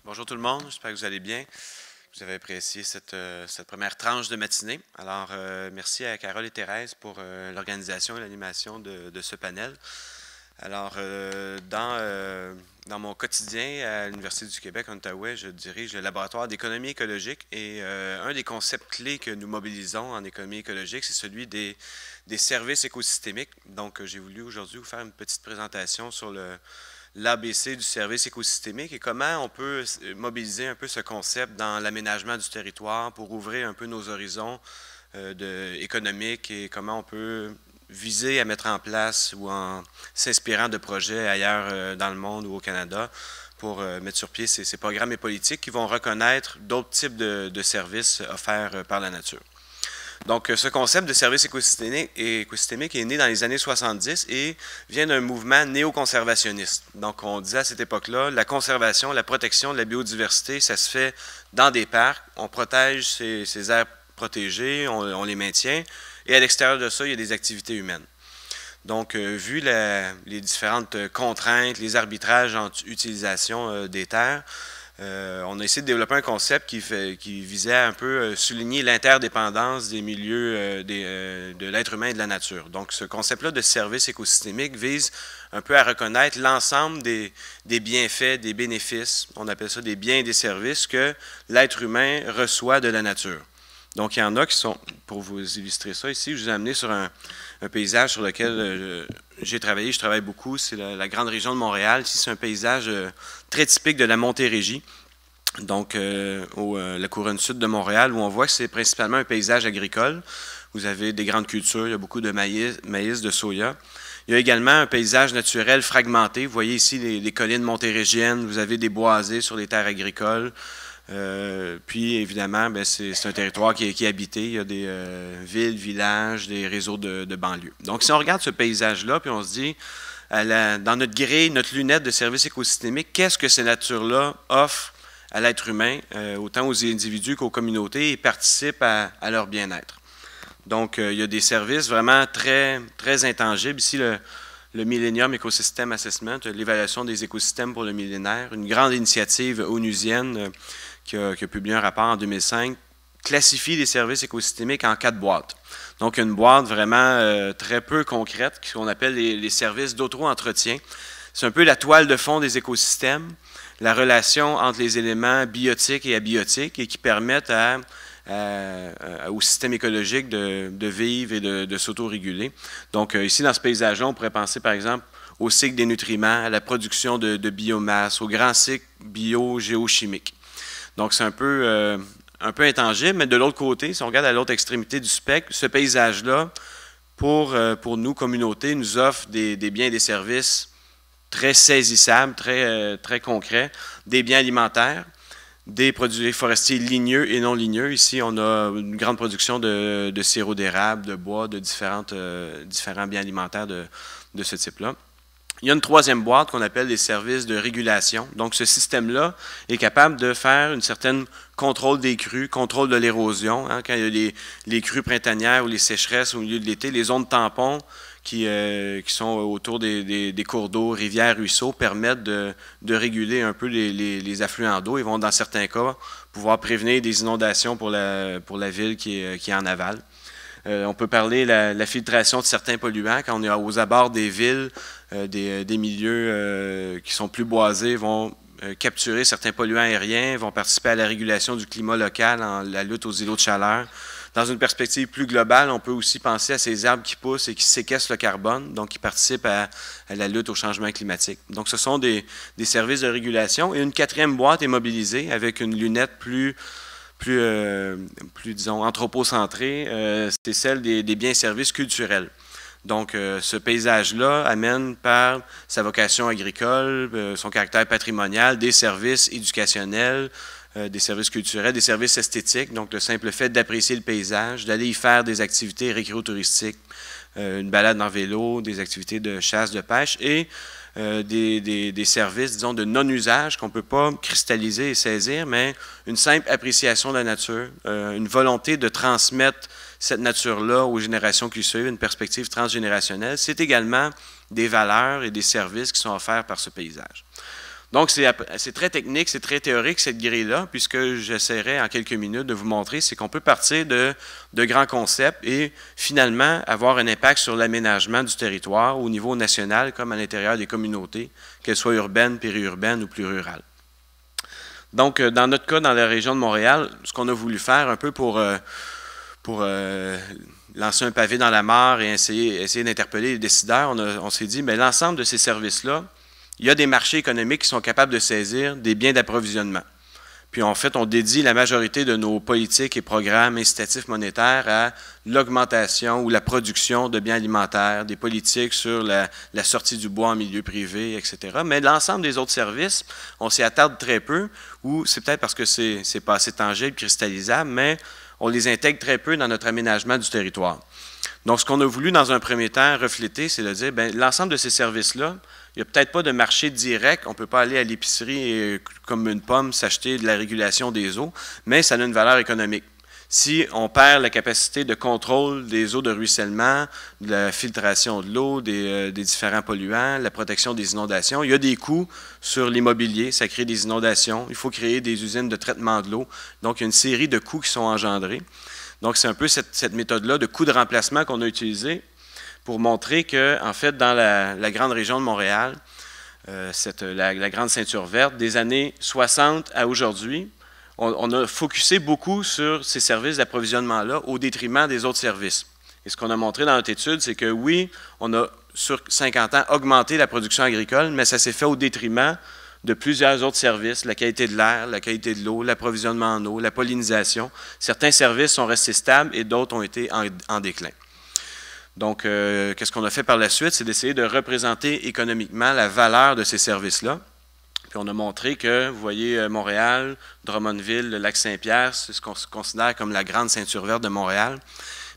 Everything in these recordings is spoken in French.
Bonjour tout le monde, j'espère que vous allez bien. Vous avez apprécié cette première tranche de matinée. Alors, merci à Carole et Thérèse pour l'organisation et l'animation de ce panel. Alors, dans mon quotidien à l'Université du Québec, en Outaouais, je dirige le laboratoire d'économie écologique et un des concepts clés que nous mobilisons en économie écologique, c'est celui des services écosystémiques. Donc, j'ai voulu aujourd'hui vous faire une petite présentation sur l'ABC du service écosystémique et comment on peut mobiliser un peu ce concept dans l'aménagement du territoire pour ouvrir un peu nos horizons économiques et comment on peut viser à mettre en place ou en s'inspirant de projets ailleurs dans le monde ou au Canada pour mettre sur pied ces programmes et politiques qui vont reconnaître d'autres types de services offerts par la nature. Donc, ce concept de service écosystémique est né dans les années 70 et vient d'un mouvement néoconservationniste. Donc, on disait à cette époque-là, la conservation, la protection de la biodiversité, ça se fait dans des parcs. On protège ces aires protégées, on les maintient. Et à l'extérieur de ça, il y a des activités humaines. Donc, vu les différentes contraintes, les arbitrages entre utilisation des terres, on a essayé de développer un concept qui visait à un peu souligner l'interdépendance des milieux de l'être humain et de la nature. Donc, ce concept-là de service écosystémique vise un peu à reconnaître l'ensemble des bienfaits, des bénéfices, on appelle ça des biens et des services que l'être humain reçoit de la nature. Donc, il y en a qui sont, pour vous illustrer ça ici, je vous ai amené sur un paysage sur lequel j'ai travaillé, je travaille beaucoup, c'est la grande région de Montréal. Ici, c'est un paysage très typique de la Montérégie, donc la couronne sud de Montréal, où on voit que c'est principalement un paysage agricole. Vous avez des grandes cultures, il y a beaucoup de maïs, de soya. Il y a également un paysage naturel fragmenté. Vous voyez ici les collines montérégiennes, vous avez des boisés sur les terres agricoles. Puis, évidemment, c'est un territoire qui est habité. Il y a des villes, villages, des réseaux de banlieues. Donc, si on regarde ce paysage-là, puis on se dit, dans notre grille, notre lunette de service écosystémique, qu'est-ce que ces natures-là offrent à l'être humain, autant aux individus qu'aux communautés, et participent à leur bien-être. Donc, il y a des services vraiment très, très intangibles. Ici, le Millennium Ecosystem Assessment, l'évaluation des écosystèmes pour le millénaire, une grande initiative onusienne qui a publié un rapport en 2005, classifie les services écosystémiques en 4 boîtes. Donc, une boîte vraiment très peu concrète, qu'on appelle les services d'auto-entretien. C'est un peu la toile de fond des écosystèmes, la relation entre les éléments biotiques et abiotiques et qui permettent au système écologique de vivre et de s'autoréguler. Donc, ici, dans ce paysage-là, on pourrait penser, par exemple, au cycle des nutriments, à la production de biomasse, au grand cycle bio-géochimique. Donc, c'est un peu intangible, mais de l'autre côté, si on regarde à l'autre extrémité du spectre, ce paysage-là, pour nous, communauté, nous offre des biens et des services très saisissables, très concrets, des biens alimentaires, des produits forestiers ligneux et non ligneux. Ici, on a une grande production de sirop d'érable, de bois, de différents biens alimentaires de ce type-là. Il y a une troisième boîte qu'on appelle les services de régulation. Donc, ce système-là est capable de faire une certaine contrôle des crues, contrôle de l'érosion. Hein, quand il y a les crues printanières ou les sécheresses au milieu de l'été, les zones tampons qui sont autour des cours d'eau, rivières, ruisseaux, permettent de réguler un peu les affluents d'eau. Ils vont, dans certains cas, pouvoir prévenir des inondations pour la ville qui est en aval. On peut parler de la filtration de certains polluants. Quand on est aux abords des villes, des milieux qui sont plus boisés vont capturer certains polluants aériens, vont participer à la régulation du climat local, en la lutte aux îlots de chaleur. Dans une perspective plus globale, on peut aussi penser à ces arbres qui poussent et qui séquestrent le carbone, donc qui participent à la lutte au changement climatique. Donc, ce sont des services de régulation. Et une quatrième boîte est mobilisée avec une lunette plus disons, anthropocentrée, c'est celle des biens et services culturels. Donc, ce paysage-là amène par sa vocation agricole, son caractère patrimonial, des services éducationnels, des services culturels, des services esthétiques. Donc, le simple fait d'apprécier le paysage, d'aller y faire des activités récréo-touristiques, une balade en vélo, des activités de chasse, de pêche et des services, disons, de non-usage qu'on ne peut pas cristalliser et saisir, mais une simple appréciation de la nature, une volonté de transmettre cette nature-là aux générations qui suivent, une perspective transgénérationnelle. C'est également des valeurs et des services qui sont offerts par ce paysage. Donc, c'est très technique, c'est très théorique, cette grille-là, puisque j'essaierai en quelques minutes de vous montrer, c'est qu'on peut partir de grands concepts et finalement avoir un impact sur l'aménagement du territoire au niveau national comme à l'intérieur des communautés, qu'elles soient urbaines, périurbaines ou plus rurales. Donc, dans notre cas, dans la région de Montréal, ce qu'on a voulu faire un peu pour lancer un pavé dans la mare et essayer d'interpeller les décideurs, on s'est dit, mais l'ensemble de ces services-là, il y a des marchés économiques qui sont capables de saisir des biens d'approvisionnement. Puis en fait, on dédie la majorité de nos politiques et programmes incitatifs monétaires à l'augmentation ou la production de biens alimentaires, des politiques sur la sortie du bois en milieu privé, etc. Mais l'ensemble des autres services, on s'y attarde très peu, ou c'est peut-être parce que c'est pas assez tangible, cristallisable, mais on les intègre très peu dans notre aménagement du territoire. Donc, ce qu'on a voulu, dans un premier temps, refléter, c'est de dire, bien, l'ensemble de ces services-là, il n'y a peut-être pas de marché direct, on ne peut pas aller à l'épicerie et, comme une pomme, s'acheter de la régulation des eaux, mais ça a une valeur économique. Si on perd la capacité de contrôle des eaux de ruissellement, de la filtration de l'eau, des différents polluants, la protection des inondations, il y a des coûts sur l'immobilier, ça crée des inondations, il faut créer des usines de traitement de l'eau, donc il y a une série de coûts qui sont engendrés. Donc c'est un peu cette méthode-là de coût de remplacement qu'on a utilisée pour montrer que, en fait, dans la grande région de Montréal, la grande ceinture verte, des années 60 à aujourd'hui, on a focusé beaucoup sur ces services d'approvisionnement-là au détriment des autres services. Et ce qu'on a montré dans notre étude, c'est que oui, on a, sur 50 ans, augmenté la production agricole, mais ça s'est fait au détriment de plusieurs autres services, la qualité de l'air, la qualité de l'eau, l'approvisionnement en eau, la pollinisation. Certains services sont restés stables et d'autres ont été en déclin. Donc, qu'est-ce qu'on a fait par la suite? C'est d'essayer de représenter économiquement la valeur de ces services-là. Puis on a montré que, vous voyez, Montréal, Drummondville, le Lac-Saint-Pierre, c'est ce qu'on considère comme la grande ceinture verte de Montréal.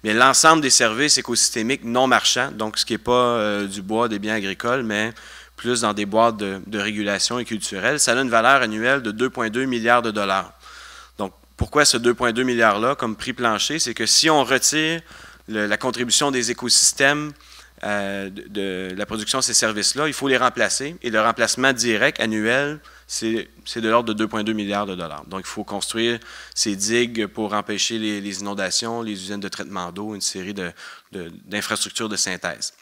Mais l'ensemble des services écosystémiques non marchands, donc ce qui n'est pas du bois, des biens agricoles, mais plus dans des boîtes de régulation et culturelle, ça a une valeur annuelle de 2,2 milliards de dollars. Donc, pourquoi ce 2,2 milliards-là comme prix plancher? C'est que si on retire la contribution des écosystèmes de la production de ces services-là, il faut les remplacer. Et le remplacement direct annuel, c'est de l'ordre de 2,2 milliards de dollars. Donc, il faut construire ces digues pour empêcher les inondations, les usines de traitement d'eau, une série d'infrastructures de synthèse.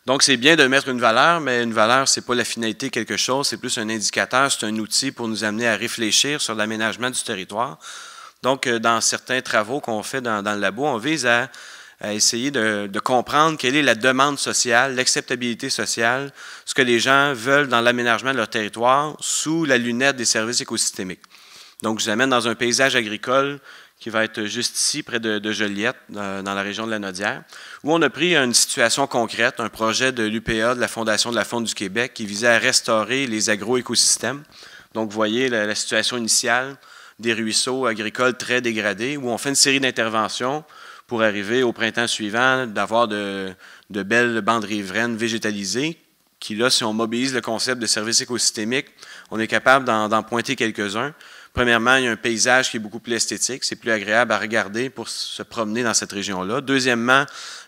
Donc, c'est bien de mettre une valeur, mais une valeur, ce n'est pas la finalité de quelque chose, c'est plus un indicateur, c'est un outil pour nous amener à réfléchir sur l'aménagement du territoire. Donc, dans certains travaux qu'on fait dans le labo, on vise à essayer de comprendre quelle est la demande sociale, l'acceptabilité sociale, ce que les gens veulent dans l'aménagement de leur territoire sous la lunette des services écosystémiques. Donc, je vous amène dans un paysage agricole qui va être juste ici, près de Joliette, dans la région de la Naudière, où on a pris une situation concrète, un projet de l'UPA, de la Fondation de la Faune du Québec, qui visait à restaurer les agroécosystèmes. Donc, vous voyez la situation initiale des ruisseaux agricoles très dégradés, où on fait une série d'interventions pour arriver au printemps suivant, d'avoir de belles bandes riveraines végétalisées, qui là, si on mobilise le concept de service écosystémique, on est capable d'en pointer quelques-uns. Premièrement, il y a un paysage qui est beaucoup plus esthétique, c'est plus agréable à regarder pour se promener dans cette région-là. Deuxièmement,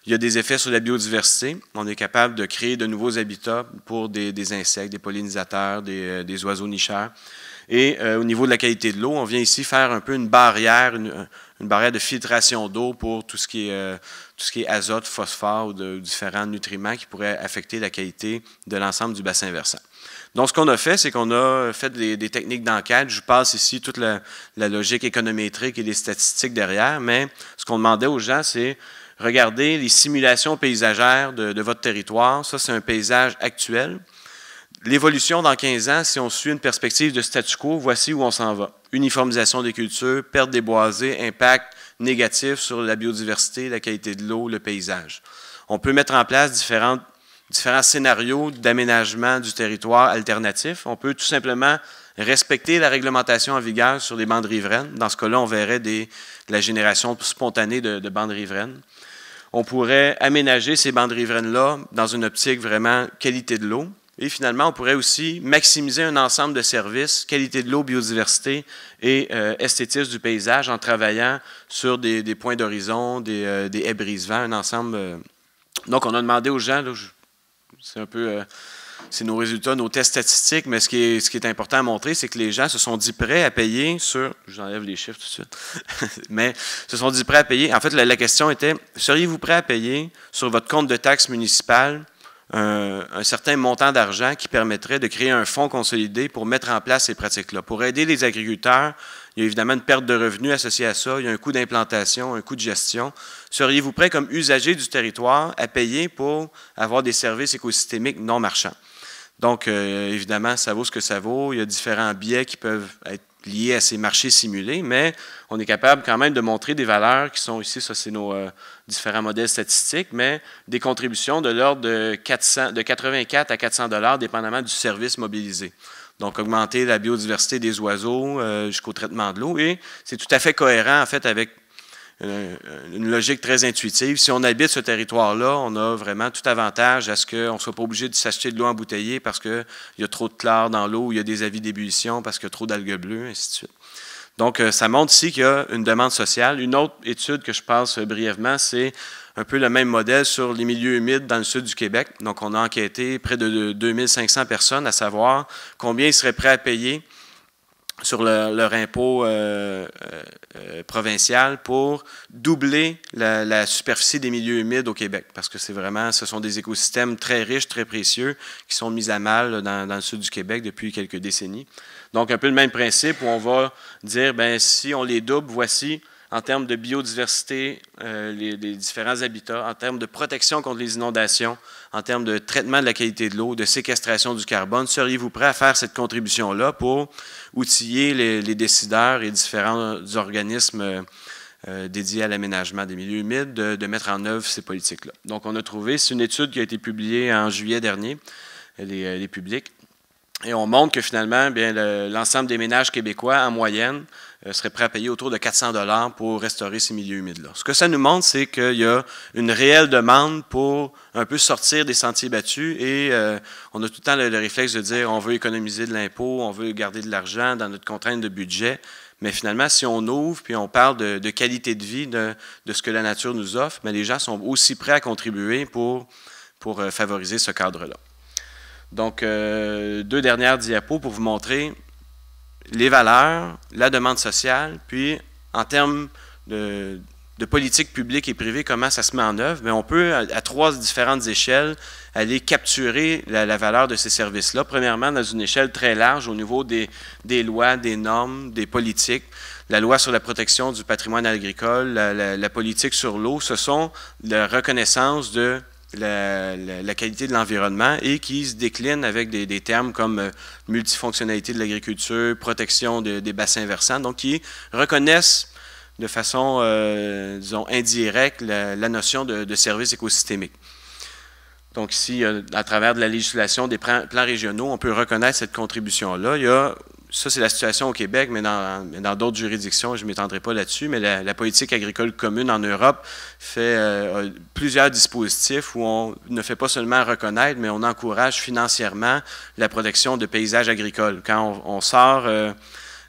il y a des effets sur la biodiversité. On est capable de créer de nouveaux habitats pour des insectes, des pollinisateurs, des oiseaux nicheurs. Et au niveau de la qualité de l'eau, on vient ici faire un peu une barrière de filtration d'eau pour tout ce qui est azote, phosphore ou de différents nutriments qui pourraient affecter la qualité de l'ensemble du bassin versant. Donc, ce qu'on a fait, c'est qu'on a fait des techniques d'enquête. Je vous passe ici toute la logique économétrique et les statistiques derrière, mais ce qu'on demandait aux gens, c'est regarder les simulations paysagères de votre territoire. Ça, c'est un paysage actuel. L'évolution dans 15 ans, si on suit une perspective de statu quo, voici où on s'en va. Uniformisation des cultures, perte des boisés, impact négatif sur la biodiversité, la qualité de l'eau, le paysage. On peut mettre en place différents scénarios d'aménagement du territoire alternatifs. On peut tout simplement respecter la réglementation en vigueur sur les bandes riveraines. Dans ce cas-là, on verrait de la génération spontanée de bandes riveraines. On pourrait aménager ces bandes riveraines-là dans une optique vraiment qualité de l'eau. Et finalement, on pourrait aussi maximiser un ensemble de services, qualité de l'eau, biodiversité et esthétisme du paysage en travaillant sur des points d'horizon, des haies brise-vent, un ensemble. Donc, on a demandé aux gens, c'est un peu c'est nos résultats, nos tests statistiques, mais ce qui est important à montrer, c'est que les gens se sont dit prêts à payer sur, j'enlève les chiffres tout de suite, mais se sont dit prêts à payer. En fait, la question était, seriez-vous prêts à payer sur votre compte de taxes municipales un certain montant d'argent qui permettrait de créer un fonds consolidé pour mettre en place ces pratiques-là? Pour aider les agriculteurs, il y a évidemment une perte de revenus associée à ça, il y a un coût d'implantation, un coût de gestion. Seriez-vous prêts, comme usager du territoire, à payer pour avoir des services écosystémiques non marchands? Donc, évidemment, ça vaut ce que ça vaut. Il y a différents biais qui peuvent être liés à ces marchés simulés, mais on est capable quand même de montrer des valeurs qui sont ici, ça c'est nos différents modèles statistiques, mais des contributions de l'ordre de 84 à 400 $ dépendamment du service mobilisé. Donc, augmenter la biodiversité des oiseaux jusqu'au traitement de l'eau, et c'est tout à fait cohérent en fait avec une logique très intuitive. Si on habite ce territoire-là, on a vraiment tout avantage à ce qu'on ne soit pas obligé de s'acheter de l'eau embouteillée parce qu'il y a trop de chlore dans l'eau, ou il y a des avis d'ébullition parce qu'il y a trop d'algues bleues, ainsi de suite. Donc, ça montre ici qu'il y a une demande sociale. Une autre étude que je passe brièvement, c'est un peu le même modèle sur les milieux humides dans le sud du Québec. Donc, on a enquêté près de 2500 personnes à savoir combien ils seraient prêts à payer sur leur impôt provincial pour doubler la superficie des milieux humides au Québec. Parce que ce sont des écosystèmes très riches, très précieux, qui sont mis à mal dans le sud du Québec depuis quelques décennies. Donc, un peu le même principe où on va dire, bien, si on les double, voici, en termes de biodiversité, les différents habitats, en termes de protection contre les inondations, en termes de traitement de la qualité de l'eau, de séquestration du carbone, seriez-vous prêt à faire cette contribution-là pour outiller les décideurs et différents organismes dédiés à l'aménagement des milieux humides de mettre en œuvre ces politiques-là? Donc, on a trouvé, c'est une étude qui a été publiée en juillet dernier, elle est publique, et on montre que finalement, l'ensemble des ménages québécois, en moyenne, seraient prêts à payer autour de 400 $ pour restaurer ces milieux humides-là. Ce que ça nous montre, c'est qu'il y a une réelle demande pour un peu sortir des sentiers battus, et on a tout le temps le réflexe de dire on veut économiser de l'impôt, on veut garder de l'argent dans notre contrainte de budget, mais finalement, si on ouvre puis on parle de qualité de vie, de ce que la nature nous offre, mais les gens sont aussi prêts à contribuer pour favoriser ce cadre-là. Donc, deux dernières diapos pour vous montrer les valeurs, la demande sociale, puis en termes de politique publique et privée, comment ça se met en œuvre. Mais on peut, à trois différentes échelles, aller capturer la valeur de ces services-là. Premièrement, dans une échelle très large, au niveau des lois, des normes, des politiques. La loi sur la protection du patrimoine agricole, la politique sur l'eau, ce sont la reconnaissance de la qualité de l'environnement, et qui se décline avec des termes comme multifonctionnalité de l'agriculture, protection des bassins versants, donc qui reconnaissent de façon, disons, indirecte la notion de service écosystémique. Donc ici, à travers de la législation des plans régionaux, on peut reconnaître cette contribution-là. Ça, c'est la situation au Québec, mais dans d'autres juridictions, je ne m'étendrai pas là-dessus, mais la politique agricole commune en Europe fait plusieurs dispositifs où on ne fait pas seulement reconnaître, mais on encourage financièrement la protection de paysages agricoles. Quand on sort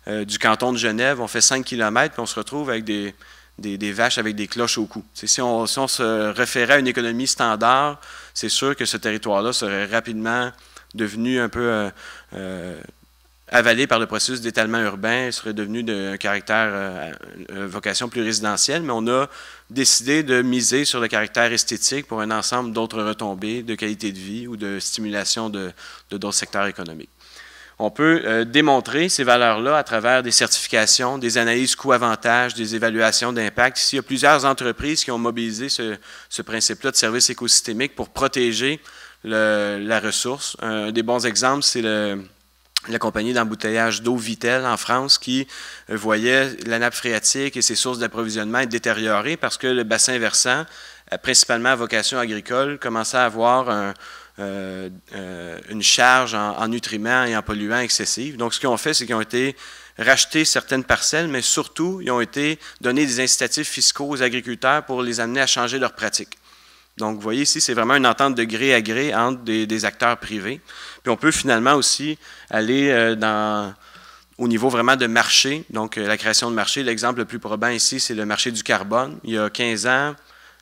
du canton de Genève, on fait 5 km, puis on se retrouve avec des vaches avec des cloches au cou. Si on se référait à une économie standard, c'est sûr que ce territoire-là serait rapidement devenu un peu avalé par le processus d'étalement urbain, serait devenu d'un caractère, vocation plus résidentielle, mais on a décidé de miser sur le caractère esthétique pour un ensemble d'autres retombées de qualité de vie ou de stimulation de d'autres secteurs économiques. On peut démontrer ces valeurs-là à travers des certifications, des analyses coût-avantage, des évaluations d'impact. Ici, il y a plusieurs entreprises qui ont mobilisé ce principe-là de service écosystémique pour protéger la ressource. Un des bons exemples, c'est la compagnie d'embouteillage d'eau Vittel en France qui voyait la nappe phréatique et ses sources d'approvisionnement être détériorées parce que le bassin versant, principalement à vocation agricole, commençait à avoir une charge en nutriments et en polluants excessive. Donc, ce qu'ils ont fait, c'est qu'ils ont été racheter certaines parcelles, mais surtout, ils ont été donnés des incitatifs fiscaux aux agriculteurs pour les amener à changer leurs pratiques. Donc, vous voyez ici, c'est vraiment une entente de gré à gré entre des acteurs privés. Puis, on peut finalement aussi aller au niveau vraiment de marché. Donc, la création de marché, l'exemple le plus probant ici, c'est le marché du carbone. Il y a 15 ans,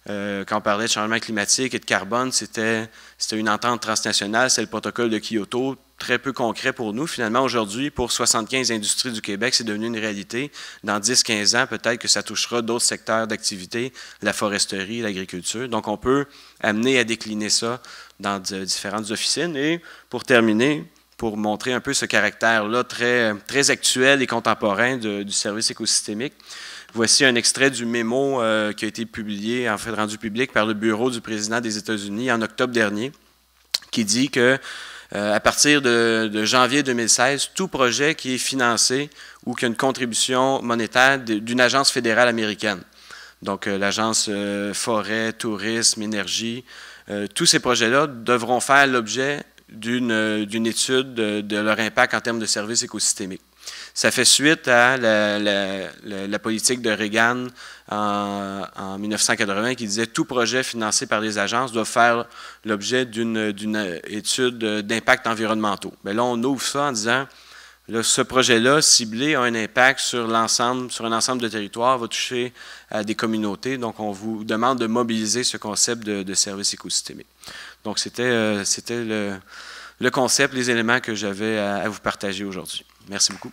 Quand on parlait de changement climatique et de carbone, c'était une entente transnationale, c'est le protocole de Kyoto, très peu concret pour nous. Finalement, aujourd'hui, pour 75 industries du Québec, c'est devenu une réalité. Dans 10-15 ans, peut-être que ça touchera d'autres secteurs d'activité, la foresterie, l'agriculture. Donc, on peut amener à décliner ça dans différentes officines. Et pour terminer, pour montrer un peu ce caractère-là très actuel et contemporain du service écosystémique, voici un extrait du mémo qui a été publié, en fait rendu public par le bureau du président des États-Unis en octobre dernier, qui dit que à partir de janvier 2016, tout projet qui est financé ou qui a une contribution monétaire d'une agence fédérale américaine, donc l'agence forêt, tourisme, énergie, tous ces projets-là devront faire l'objet d'une étude de leur impact en termes de services écosystémiques. Ça fait suite à la politique de Reagan en 1980 qui disait que tout projet financé par les agences doit faire l'objet d'une étude d'impact environnementaux. Bien là, on ouvre ça en disant là, ce projet-là, ciblé, a un impact sur un ensemble de territoires, va toucher à des communautés. Donc, on vous demande de mobiliser ce concept de service écosystémique. Donc, c'était le concept, les éléments que j'avais à vous partager aujourd'hui. Merci beaucoup.